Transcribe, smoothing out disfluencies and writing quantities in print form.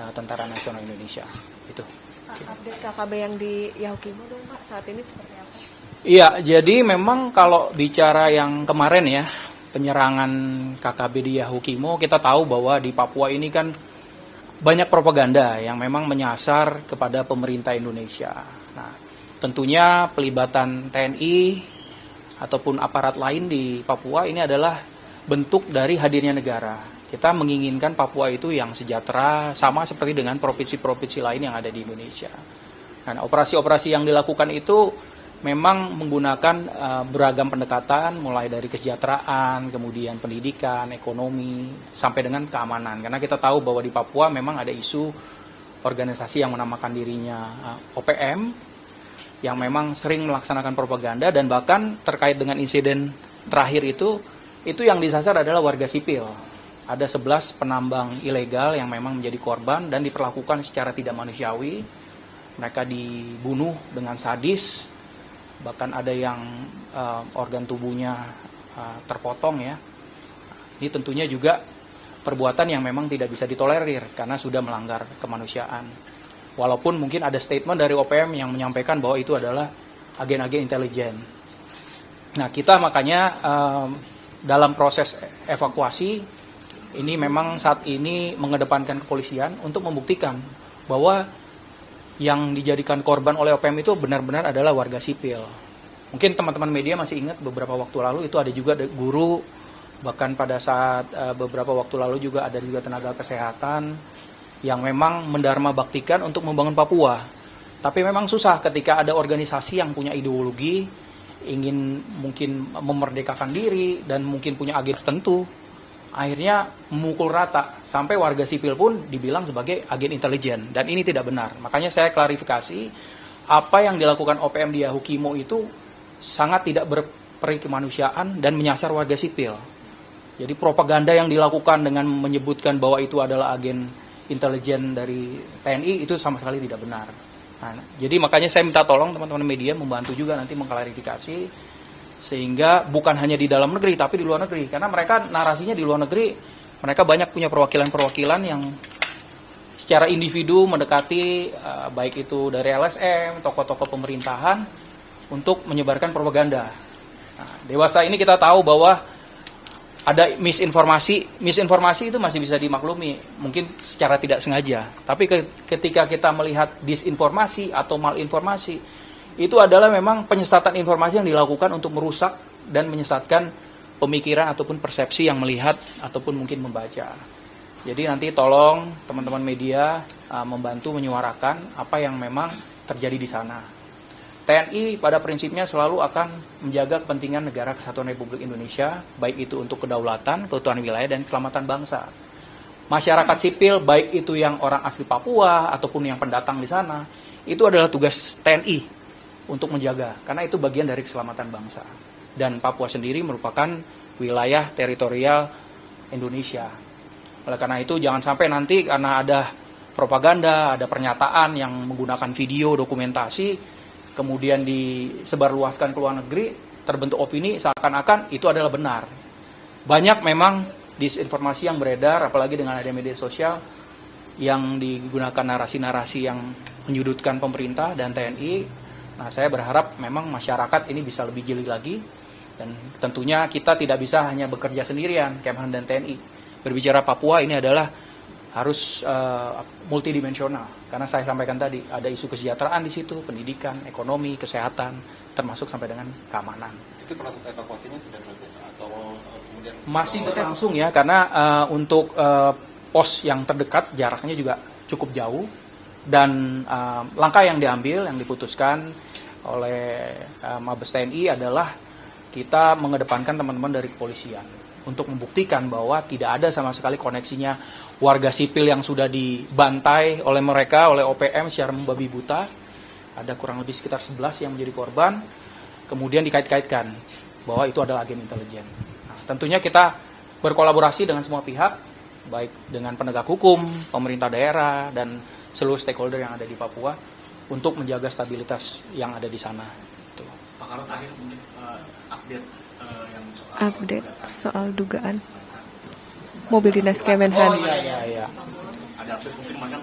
Tentara Nasional Indonesia. Itu. Update KKB yang di Yahukimo dong Pak, saat ini seperti apa? Iya, jadi memang kalau bicara yang kemarin ya, penyerangan KKB di Yahukimo, kita tahu bahwa di Papua ini kan banyak propaganda yang memang menyasar kepada pemerintah Indonesia. Nah, tentunya pelibatan TNI ataupun aparat lain di Papua ini adalah bentuk dari hadirnya negara. Kita menginginkan Papua itu yang sejahtera, sama seperti dengan provinsi-provinsi lain yang ada di Indonesia. Nah, operasi-operasi yang dilakukan itu memang menggunakan beragam pendekatan, mulai dari kesejahteraan, kemudian pendidikan, ekonomi, sampai dengan keamanan. Karena kita tahu bahwa di Papua memang ada isu organisasi yang menamakan dirinya OPM, yang memang sering melaksanakan propaganda, dan bahkan terkait dengan insiden terakhir itu yang disasar adalah warga sipil. Ada 11 penambang ilegal yang memang menjadi korban dan diperlakukan secara tidak manusiawi. Mereka dibunuh dengan sadis, bahkan ada yang organ tubuhnya terpotong ya. Ini tentunya juga perbuatan yang memang tidak bisa ditolerir karena sudah melanggar kemanusiaan. Walaupun mungkin ada statement dari OPM yang menyampaikan bahwa itu adalah agen-agen intelijen. Nah, kita makanya dalam proses evakuasi ini memang saat ini mengedepankan kepolisian untuk membuktikan bahwa yang dijadikan korban oleh OPM itu benar-benar adalah warga sipil. Mungkin teman-teman media masih ingat beberapa waktu lalu itu ada juga guru, bahkan pada saat beberapa waktu lalu juga ada juga tenaga kesehatan yang memang mendharma baktikan untuk membangun Papua. Tapi memang susah ketika ada organisasi yang punya ideologi, ingin mungkin memerdekakan diri dan mungkin punya agenda tertentu, akhirnya memukul rata sampai warga sipil pun dibilang sebagai agen intelijen, dan ini tidak benar. Makanya saya klarifikasi, apa yang dilakukan OPM di Yahukimo itu sangat tidak berperi kemanusiaan dan menyasar warga sipil. Jadi propaganda yang dilakukan dengan menyebutkan bahwa itu adalah agen intelijen dari TNI itu sama sekali tidak benar. Nah, jadi makanya saya minta tolong teman-teman media membantu juga nanti mengklarifikasi, sehingga bukan hanya di dalam negeri tapi di luar negeri, karena mereka narasinya di luar negeri, mereka banyak punya perwakilan-perwakilan yang secara individu mendekati baik itu dari LSM, tokoh-tokoh pemerintahan untuk menyebarkan propaganda. Nah, dewasa ini kita tahu bahwa ada misinformasi itu masih bisa dimaklumi, mungkin secara tidak sengaja. Tapi ketika kita melihat disinformasi atau malinformasi, itu adalah memang penyesatan informasi yang dilakukan untuk merusak dan menyesatkan pemikiran ataupun persepsi yang melihat ataupun mungkin membaca. Jadi nanti tolong teman-teman media membantu menyuarakan apa yang memang terjadi di sana. TNI pada prinsipnya selalu akan menjaga kepentingan negara Kesatuan Republik Indonesia, baik itu untuk kedaulatan, keutuhan wilayah, dan keselamatan bangsa. Masyarakat sipil, baik itu yang orang asli Papua ataupun yang pendatang di sana, itu adalah tugas TNI untuk menjaga, karena itu bagian dari keselamatan bangsa. Dan Papua sendiri merupakan wilayah teritorial Indonesia. Oleh karena itu jangan sampai nanti karena ada propaganda, ada pernyataan yang menggunakan video, dokumentasi, kemudian disebarluaskan ke luar negeri, terbentuk opini seakan-akan itu adalah benar. Banyak memang disinformasi yang beredar, apalagi dengan ada media sosial, yang digunakan narasi-narasi yang menyudutkan pemerintah dan TNI. Nah, saya berharap memang masyarakat ini bisa lebih jeli lagi, dan tentunya kita tidak bisa hanya bekerja sendirian, Kemhan dan TNI. Berbicara Papua ini adalah harus multidimensional, karena saya sampaikan tadi ada isu kesejahteraan di situ, pendidikan, ekonomi, kesehatan, termasuk sampai dengan keamanan. Itu proses evakuasinya sudah selesai atau kemudian masih berlangsung ya, karena untuk pos yang terdekat jaraknya juga cukup jauh, dan langkah yang diambil, yang diputuskan oleh Mabes TNI adalah kita mengedepankan teman-teman dari kepolisian untuk membuktikan bahwa tidak ada sama sekali koneksinya warga sipil yang sudah dibantai oleh mereka, oleh OPM secara membabi buta. Ada kurang lebih sekitar 11 yang menjadi korban, kemudian dikait-kaitkan bahwa itu adalah agen intelijen. Nah, tentunya kita berkolaborasi dengan semua pihak, baik dengan penegak hukum, pemerintah daerah, dan seluruh stakeholder yang ada di Papua untuk menjaga stabilitas yang ada di sana. Tuh. Pak, kalau terakhir mungkin update yang soal dugaan mobil dinas Kemenhan. Oh iya. ada update konfirmasi